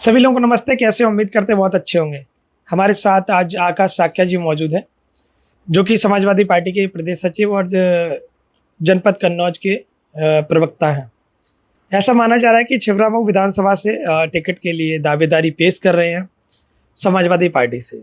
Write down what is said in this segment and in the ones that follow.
सभी लोगों को नमस्ते। कैसे उम्मीद करते हैं बहुत अच्छे होंगे। हमारे साथ आज आकाश साक्या जी मौजूद हैं, जो कि समाजवादी पार्टी के प्रदेश सचिव और जनपद कन्नौज के प्रवक्ता हैं। ऐसा माना जा रहा है कि छिबरामऊ विधानसभा से टिकट के लिए दावेदारी पेश कर रहे हैं समाजवादी पार्टी से।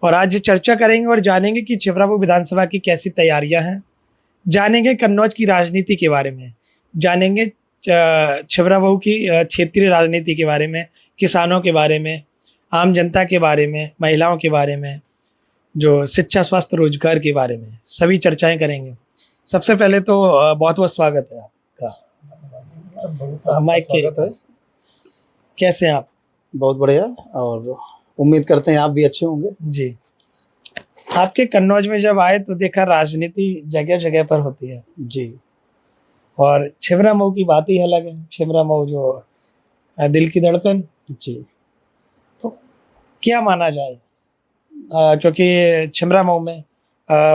और आज चर्चा करेंगे और जानेंगे कि छिबरामऊ विधानसभा की कैसी तैयारियां हैं, जानेंगे कन्नौज की राजनीति के बारे में, जानेंगे छिबरामऊ की क्षेत्रीय राजनीति के बारे में, किसानों के बारे में, आम जनता के बारे में, महिलाओं के बारे में, जो शिक्षा, स्वास्थ्य, रोजगार के बारे में सभी चर्चाएं करेंगे। सबसे पहले तो बहुत बहुत स्वागत है आपका। माइक के कैसे हैं आप? बहुत बढ़िया, और उम्मीद करते हैं आप भी अच्छे होंगे। जी, आपके कन्नौज में जब आए तो देखा राजनीति जगह जगह पर होती है जी, और छिबरामऊ की बात ही अलग है। छिबरामऊ जो दिल की धड़कन जी, तो क्या माना जाए, क्योंकि छिबरामऊ में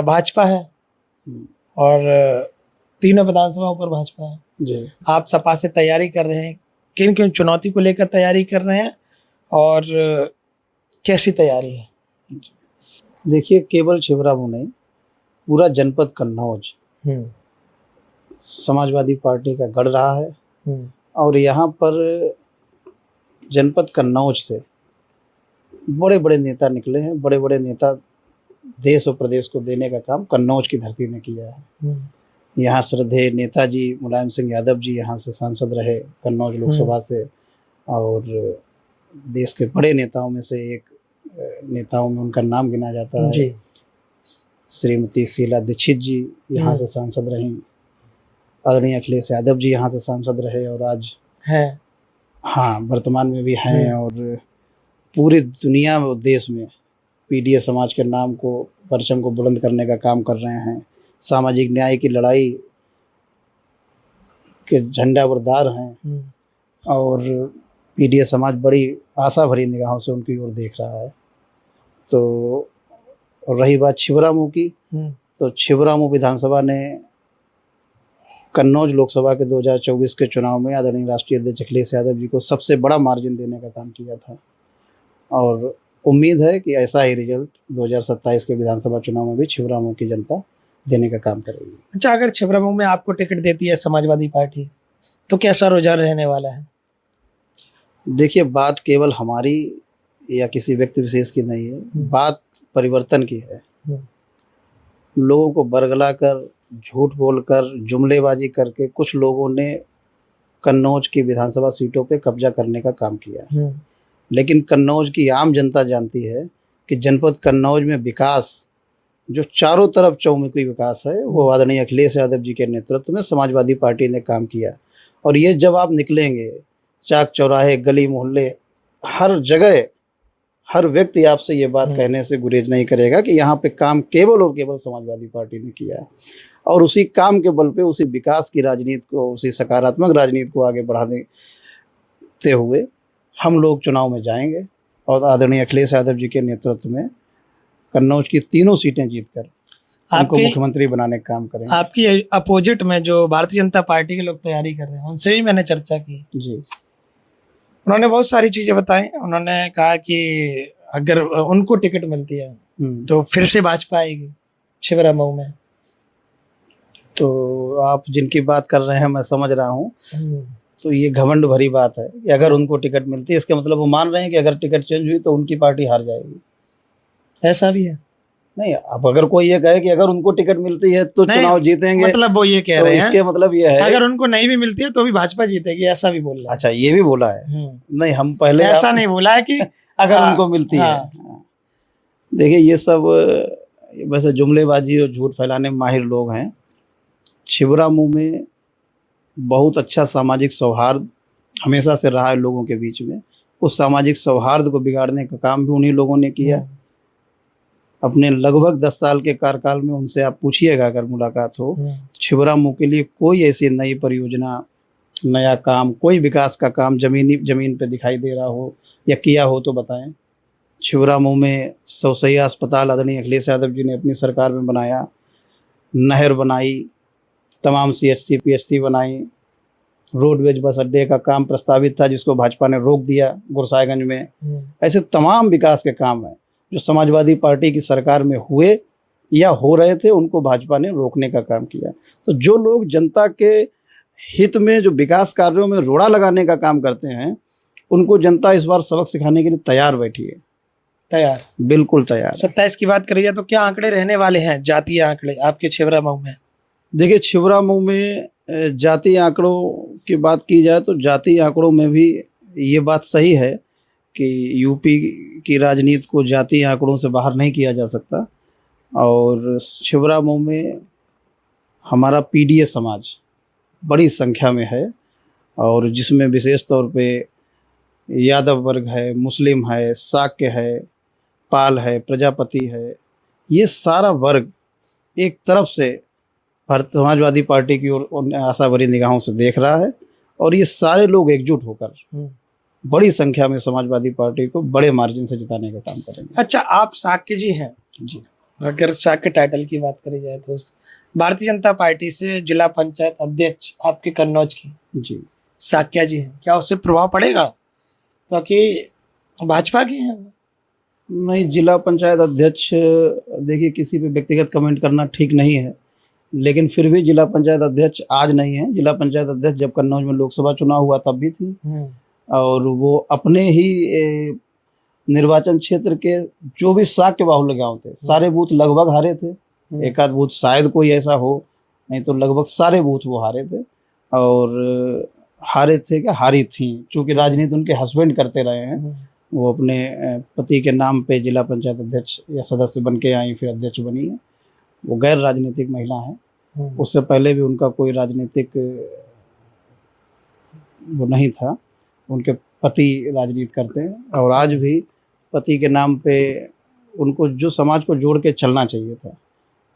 भाजपा है और तीनों विधानसभाओं पर भाजपा है जी। आप सपा से तैयारी कर रहे हैं, किन किन चुनौती को लेकर तैयारी कर रहे हैं और कैसी तैयारी है? देखिए, केवल छिबरामऊ नहीं, पूरा जनपद कन्नौज समाजवादी पार्टी का गढ़ रहा है। और यहाँ पर जनपद कन्नौज से बड़े बड़े नेता निकले हैं। बड़े बड़े नेता देश और प्रदेश को देने का काम कन्नौज की धरती ने किया है। यहाँ श्रद्धेय नेताजी मुलायम सिंह यादव जी यहाँ से सांसद रहे कन्नौज लोकसभा से, और देश के बड़े नेताओं में से एक नेताओं में उनका नाम गिना जाता है जी। श्रीमती शीला दीक्षित जी यहाँ से सांसद रहीं, आदरणीय अखिलेश यादव जी यहाँ से सांसद रहे और आज हैं, हाँ, वर्तमान में भी हैं। और पूरी दुनिया में, देश में पीडीए समाज के नाम को, परचम को बुलंद करने का काम कर रहे हैं। सामाजिक न्याय की लड़ाई के झंडा बरदार हैं और पीडीए समाज बड़ी आशा भरी निगाहों से उनकी ओर देख रहा है। तो रही बात छिबरामऊ की, तो छिबरामऊ विधानसभा ने कन्नौज लोकसभा के 2024 के चुनाव में आदरणीय राष्ट्रीय अध्यक्ष अखिलेश यादव जी को सबसे बड़ा मार्जिन देने का काम किया था, और उम्मीद है कि ऐसा ही रिजल्ट 2027 के विधानसभा चुनाव में भी छिबरामऊ की जनता देने का काम करेगी। अच्छा, अगर छिबरामऊ में आपको टिकट देती है समाजवादी पार्टी तो कैसा रुझान रहने वाला है? देखिए, बात केवल हमारी या किसी व्यक्ति विशेष की नहीं है, बात परिवर्तन की है। लोगों को बरगला कर, झूठ बोलकर, जुमलेबाजी करके कुछ लोगों ने कन्नौज की विधानसभा सीटों पे कब्जा करने का काम किया। लेकिन कन्नौज की आम जनता जानती है कि जनपद कन्नौज में विकास, जो चारों तरफ चौमुखी विकास है, वो आदरणीय अखिलेश यादव जी के नेतृत्व में समाजवादी पार्टी ने काम किया। और ये जब आप निकलेंगे चाक चौराहे, गली मोहल्ले, हर जगह हर व्यक्ति आपसे ये बात कहने से गुरेज नहीं करेगा कि यहाँ पे काम केवल और केवल समाजवादी पार्टी ने किया है। और उसी काम के बल पे, उसी विकास की राजनीति को, उसी सकारात्मक राजनीति को आगे बढ़ाते हुए हम लोग चुनाव में जाएंगे और आदरणीय अखिलेश यादव जी के नेतृत्व में कन्नौज की तीनों सीटें जीतकर उनको मुख्यमंत्री बनाने का काम करेंगे। आपकी अपोजिट में जो भारतीय जनता पार्टी के लोग तैयारी कर रहे हैं, उनसे भी मैंने चर्चा की जी। उन्होंने बहुत सारी चीजें बताई। उन्होंने कहा कि अगर उनको टिकट मिलती है तो फिर से भाजपा आएगी छिबरामऊ में। तो आप जिनकी बात कर रहे हैं मैं समझ रहा हूँ, तो ये घमंड भरी बात है कि अगर उनको टिकट मिलती है, इसका मतलब वो मान रहे हैं कि अगर टिकट चेंज हुई तो उनकी पार्टी हार जाएगी। ऐसा भी है? नहीं, अब अगर कोई ये कहे कि अगर उनको टिकट मिलती है तो चुनाव जीतेंगे, मतलब वो ये कह रहे हैं, इसके मतलब ये है अगर उनको नहीं भी मिलती है तो भी भाजपा जीतेगी, ऐसा भी बोल रहे हैं। अच्छा, ये भी बोला है? नहीं, हम पहले ऐसा नहीं बोला है कि अगर उनको मिलती है। देखिए, ये सब वैसे जुमलेबाजी और झूठ फैलाने में माहिर लोग हैं। छिबरामऊ में बहुत अच्छा सामाजिक सौहार्द हमेशा से रहा है लोगों के बीच में। उस सामाजिक सौहार्द को बिगाड़ने का काम भी उन्हीं लोगों ने किया। अपने लगभग 10 साल के कार्यकाल में उनसे आप पूछिएगा, अगर मुलाकात हो, छिबरामऊ के लिए कोई ऐसी नई परियोजना, नया काम, कोई विकास का काम जमीन पे दिखाई दे रहा हो या किया हो तो बताएं। छिबरामऊ में सौसैया अस्पताल आदरणीय अखिलेश यादव जी ने अपनी सरकार में बनाया, नहर बनाई, तमाम CHC PHC बनाई, रोडवेज बस अड्डे का काम प्रस्तावित था जिसको भाजपा ने रोक दिया गुरसाहिगंज में। ऐसे तमाम विकास के काम हैं जो समाजवादी पार्टी की सरकार में हुए या हो रहे थे, उनको भाजपा ने रोकने का काम किया। तो जो लोग जनता के हित में जो विकास कार्यों में रोड़ा लगाने का काम करते हैं, उनको जनता इस बार सबक सिखाने के लिए तैयार बैठी है। तैयार, बिल्कुल तैयार। 27 की बात करिए तो क्या आंकड़े रहने वाले हैं, जातीय आंकड़े आपके छिबरा मऊ में? देखिए, छिबरा मऊ में जातीय आंकड़ों की बात की जाए तो जातीय आंकड़ों में भी ये बात सही है कि यूपी की राजनीति को जातीय आंकड़ों से बाहर नहीं किया जा सकता। और छिबरा मऊ में हमारा पीडीए समाज बड़ी संख्या में है, और जिसमें विशेष तौर पे यादव वर्ग है, मुस्लिम है, शाक्य है, पाल है, प्रजापति है। ये सारा वर्ग एक तरफ से भारतीय समाजवादी पार्टी की ओर आशा भरी निगाहों से देख रहा है, और ये सारे लोग एकजुट होकर बड़ी संख्या में समाजवादी पार्टी को बड़े मार्जिन से जिताने का काम करेंगे। अच्छा, आप शाक्य जी हैं जी। अगर शाक्य टाइटल की बात करी जाए तो भारतीय जनता पार्टी से जिला पंचायत अध्यक्ष आपके कन्नौज की जी शाक्य जी हैं, क्या उससे प्रभाव पड़ेगा क्योंकि भाजपा के हैं? नहीं, जिला पंचायत अध्यक्ष, देखिए किसी पे व्यक्तिगत कमेंट करना ठीक नहीं है, लेकिन फिर भी जिला पंचायत अध्यक्ष आज नहीं है। जिला पंचायत अध्यक्ष जब कन्नौज में लोकसभा चुनाव हुआ तब भी थी, और वो अपने ही निर्वाचन क्षेत्र के जो भी शाक्य बाहुल्य गांव थे सारे बूथ लगभग हारे थे। एक आध बूथ शायद कोई ऐसा हो, नहीं तो लगभग सारे बूथ वो हारे थे। और हारे थे क्या, हारी थी, क्योंकि राजनीति उनके हस्बैंड करते रहे हैं। वो अपने पति के नाम पे जिला पंचायत अध्यक्ष या सदस्य बन के आई, फिर अध्यक्ष बनी है। वो गैर राजनीतिक महिला हैं। उससे पहले भी उनका कोई राजनीतिक वो नहीं था, उनके पति राजनीति करते हैं। और आज भी पति के नाम पे उनको जो समाज को जोड़ के चलना चाहिए था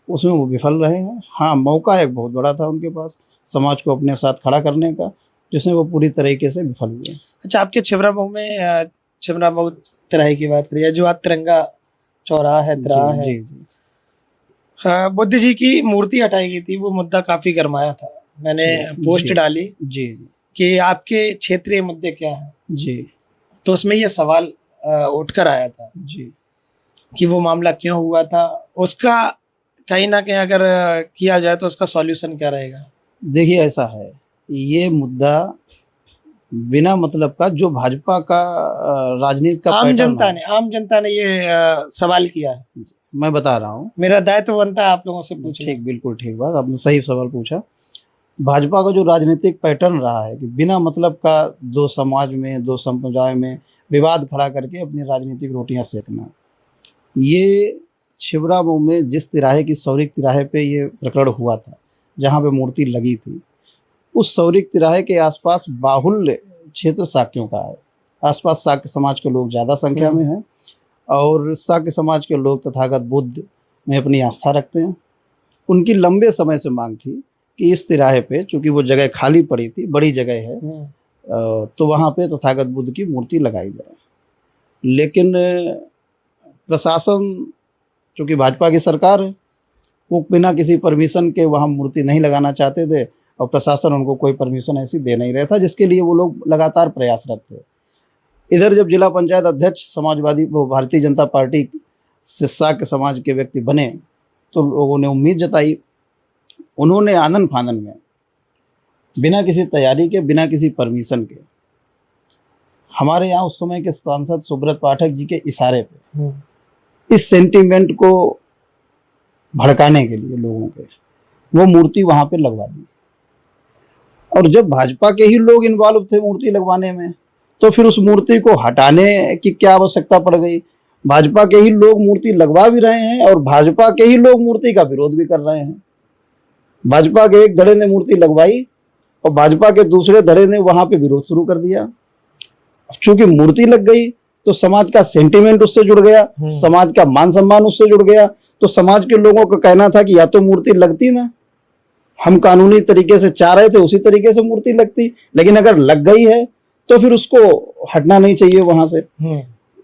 उसमें वो विफल रहे हैं। हाँ, मौका एक बहुत बड़ा था उनके पास समाज को अपने साथ खड़ा करने का, जिसमें वो पूरी तरीके से विफल हुए। अच्छा, आपके छिबरा मऊ में छिबरा मऊ तिराहे की बात करिए, जो आज तिरंगा चौराहा है, तिराहा है, जी। हाँ, बुद्ध जी की मूर्ति हटाई गई थी, वो मुद्दा काफी गरमाया था। मैंने पोस्ट डाली जी कि आपके क्षेत्रीय मुद्दे क्या हैं जी, तो उसमें यह सवाल उठकर आया था जी कि वो मामला क्यों हुआ था, उसका कहीं ना कहीं अगर किया जाए तो उसका सॉल्यूशन क्या रहेगा? देखिए, ऐसा है, ये मुद्दा बिना मतलब का जो भाजपा का राजनीति का आम जनता ने ये सवाल किया है। मैं बता रहा हूँ, मेरा दायित्व बनता है आप लोगों से पूछना। ठीक, बिल्कुल ठीक बात, आपने सही सवाल पूछा। भाजपा का जो राजनीतिक पैटर्न रहा है कि बिना मतलब का दो समाज में, दो संप्रदाय में विवाद खड़ा करके अपनी राजनीतिक रोटियां सेकना, ये छिबरा मऊ में जिस तिराहे की सौरिक तिराहे पे ये प्रकरण हुआ था, जहाँ पे मूर्ति लगी थी, उस सौरिक तिराहे के आसपास बाहुल्य क्षेत्र शाक्यों का है। आसपास शाक्य समाज के लोग ज़्यादा संख्या में हैं, और शाक्य समाज के लोग तथागत बुद्ध में अपनी आस्था रखते हैं। उनकी लंबे समय से मांग थी कि इस तिराहे पे, चूँकि वो जगह खाली पड़ी थी, बड़ी जगह है, तो वहाँ पे तथागत बुद्ध की मूर्ति लगाई जाए। लेकिन प्रशासन, चूँकि भाजपा की सरकार है, वो बिना किसी परमिशन के वहाँ मूर्ति नहीं लगाना चाहते थे, और प्रशासन उनको कोई परमिशन ऐसी दे नहीं रहा था, जिसके लिए वो लोग लगातार प्रयासरत थे। इधर जब जिला पंचायत अध्यक्ष समाजवादी वो भारतीय जनता पार्टी से शाक्य समाज के व्यक्ति बने, तो लोगों ने उम्मीद जताई। उन्होंने आनन फानन में बिना किसी तैयारी के, बिना किसी परमिशन के, हमारे यहाँ उस समय के सांसद सुब्रत पाठक जी के इशारे पे इस सेंटीमेंट को भड़काने के लिए लोगों के वो मूर्ति वहां पे लगवा दी। और जब भाजपा के ही लोग इन्वॉल्व थे मूर्ति लगवाने में, तो फिर उस मूर्ति को हटाने की क्या आवश्यकता पड़ गई? भाजपा के ही लोग मूर्ति लगवा भी रहे हैं, और भाजपा के ही लोग मूर्ति का विरोध भी कर रहे हैं। भाजपा के एक धड़े ने मूर्ति लगवाई, और भाजपा के दूसरे धड़े ने वहां पे विरोध शुरू कर दिया। चूंकि मूर्ति लग गई तो समाज का सेंटीमेंट उससे जुड़ गया, समाज का मान सम्मान उससे जुड़ गया। तो समाज के लोगों का कहना था कि या तो मूर्ति लगती ना, हम कानूनी तरीके से चाह रहे थे उसी तरीके से मूर्ति लगती, लेकिन अगर लग गई है तो फिर उसको हटना नहीं चाहिए वहां से।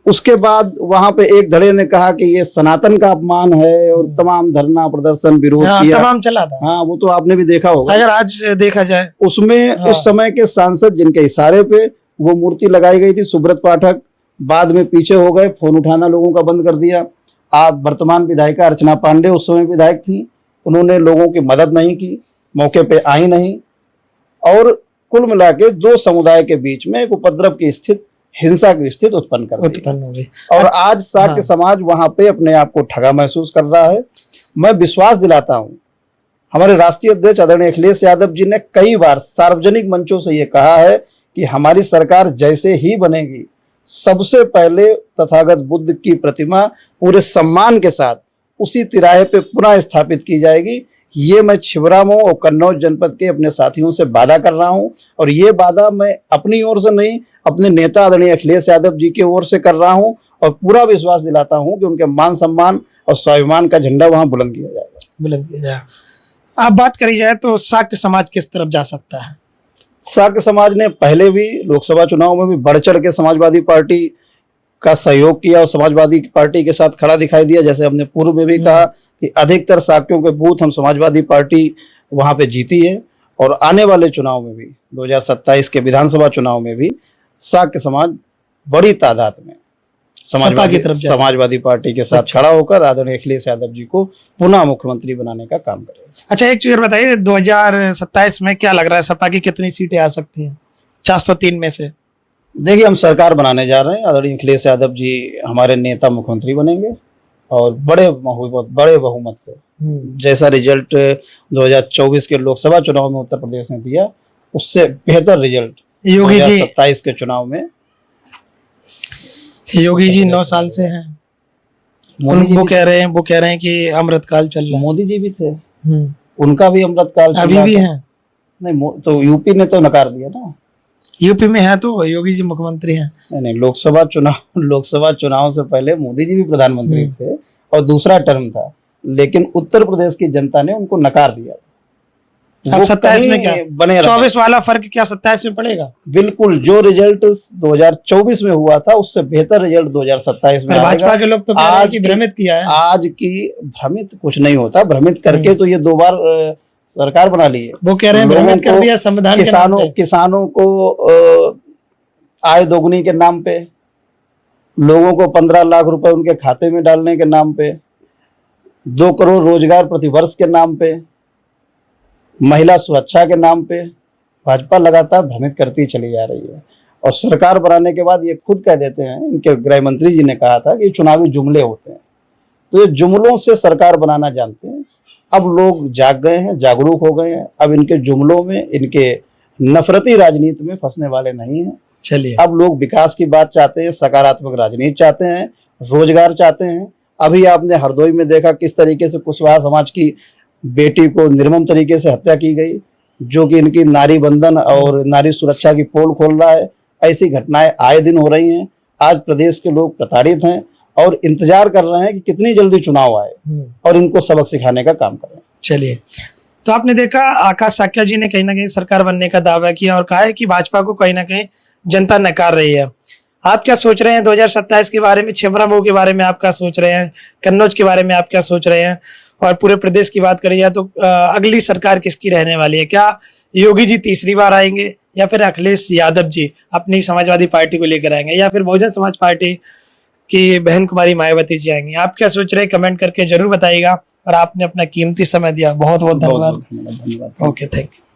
उसके बाद वहां पे एक धड़े ने कहा कि ये सनातन का अपमान है और तमाम धरना प्रदर्शन विरोध किया। तमाम चला था। हाँ, वो तो आपने भी देखा होगा। अगर आज देखा जाए उसमें उस समय के सांसद जिनके इशारे पे वो मूर्ति लगाई गई थी, सुब्रत पाठक, बाद में पीछे हो गए, फोन उठाना लोगों का बंद कर दिया। आप वर्तमान विधायिका अर्चना पांडे उस समय विधायक थी, उन्होंने लोगों की मदद नहीं की, मौके पे आई नहीं, और कुल मिला के दो समुदाय के बीच में एक उपद्रव की स्थिति, हिंसा की स्थिति उत्पन्न हो गई। और आज शाक्य समाज वहां पे अपने आप को ठगा महसूस कर रहा है। मैं विश्वास दिलाता हूं, हमारे राष्ट्रीय अध्यक्ष आदरणीय अखिलेश यादव जी ने कई बार सार्वजनिक मंचों से ये कहा है कि हमारी सरकार जैसे ही बनेगी, सबसे पहले तथागत बुद्ध की प्रतिमा पूरे सम्मान के साथ उसी तिराहे पे पुनः स्थापित की जाएगी। ये मैं छिबरामऊ और कन्नौज जनपद के अपने साथियों से वादा कर रहा हूं, और ये वादा मैं अपनी ओर से नहीं, अपने नेता आदरणीय अखिलेश यादव जी की ओर से कर रहा हूं, और पूरा विश्वास दिलाता हूं कि उनके मान सम्मान और स्वाभिमान का झंडा वहां बुलंद किया जाएगा। आप बात करी जाए तो शाक्य समाज किस तरफ जा सकता है? शाक्य समाज ने पहले भी लोकसभा चुनाव में भी बढ़ चढ़ के समाजवादी पार्टी का सहयोग किया और समाजवादी पार्टी के साथ खड़ा दिखाई दिया। जैसे हमने पूर्व में भी कहा कि अधिकतर शाक्यों के बूथ हम समाजवादी पार्टी वहां पे जीती है, और आने वाले चुनाव में भी 2027 के विधानसभा चुनाव में भी शाक्य समाज बड़ी तादाद में समाजवादी पार्टी के साथ खड़ा होकर आदरणीय अखिलेश यादव जी को पुनः मुख्यमंत्री बनाने का काम करेगा। अच्छा, एक चीज बताइए, 2027 में क्या लग रहा है, सपा की कितनी सीटें आ सकती हैं 403 में से? देखिए, हम सरकार बनाने जा रहे हैं, आदरणीय अखिलेश यादव जी हमारे नेता मुख्यमंत्री बनेंगे, और बड़े बहुमत से, जैसा रिजल्ट 2024 के लोकसभा चुनाव में उत्तर प्रदेश ने दिया, उससे बेहतर रिजल्ट योगी जी 2027 के चुनाव में। योगी जी 9 साल से हैं, वो कह रहे हैं कि अमृतकाल चल रहा है। मोदी जी भी थे, उनका भी अमृतकाल अभी भी है। नहीं, तो यूपी ने तो नकार दिया ना। यूपी में है तो योगी जी मुख्यमंत्री हैं। नहीं, लोकसभा चुनाव से पहले मोदी जी भी प्रधानमंत्री थे और दूसरा टर्म था, लेकिन उत्तर प्रदेश की जनता ने उनको नकार दिया। अब 27 में क्या बने 24 वाला फर्क क्या 27 में पड़ेगा? बिल्कुल, जो रिजल्ट 2024 में हुआ था उससे बेहतर रिजल्ट 2027 में आएगा। भाजपा के लोग तो कह रहे हैं कि भ्रमित किया है। आज की भ्रमित कुछ नहीं होता, भ्रमित करके तो ये 2 बार सरकार बना ली है। वो कह रहे हैं भ्रमित कर दिया संविधान के नाम पे। किसानों को आय दोगुनी के नाम पे, लोगों को 15 लाख रुपए उनके खाते में डालने के नाम पे, 2 करोड़ रोजगार प्रतिवर्ष के नाम पे, महिला सुरक्षा के नाम पे भाजपा लगातार भ्रमित करती चली जा रही है। और सरकार बनाने के बाद ये खुद कह देते हैं, इनके गृह मंत्री जी ने कहा था कि चुनावी जुमले होते हैं, तो ये जुमलों से सरकार बनाना जानते हैं। अब लोग जाग गए हैं, जागरूक हो गए हैं, अब इनके जुमलों में, इनके नफरती राजनीति में फंसने वाले नहीं हैं। चलिए, अब लोग विकास की बात चाहते हैं, सकारात्मक राजनीति चाहते हैं, रोजगार चाहते हैं। अभी आपने हरदोई में देखा किस तरीके से कुशवाहा समाज की बेटी को निर्मम तरीके से हत्या की गई, जो कि इनकी नारी बंधन और नारी सुरक्षा की पोल खोल रहा है। ऐसी घटनाएं आए दिन हो रही हैं। आज प्रदेश के लोग प्रताड़ित हैं और इंतजार कर रहे हैं कि कितनी जल्दी चुनाव आए और इनको सबक सिखाने का काम करें। चलिए, तो आपने देखा आकाश साक्या जी ने कहीं ना कहीं सरकार बनने का दावा किया और कहा है कि भाजपा को कहीं ना कहीं जनता नकार रही है। आप क्या सोच रहे हैं 2027 के बारे में? छिबरामऊ के बारे में आप क्या सोच रहे हैं? कन्नौज के बारे में आप क्या सोच रहे हैं? और पूरे प्रदेश की बात करिए तो अगली सरकार किसकी रहने वाली है? क्या योगी जी तीसरी बार आएंगे, या फिर अखिलेश यादव जी अपनी समाजवादी पार्टी को लेकर आएंगे, या फिर बहुजन समाज पार्टी की बहन कुमारी मायावती जी आएंगी? आप क्या सोच रहे हैं कमेंट करके जरूर बताइएगा। और आपने अपना कीमती समय दिया, बहुत बहुत धन्यवाद। धन्यवाद। Okay, thank you.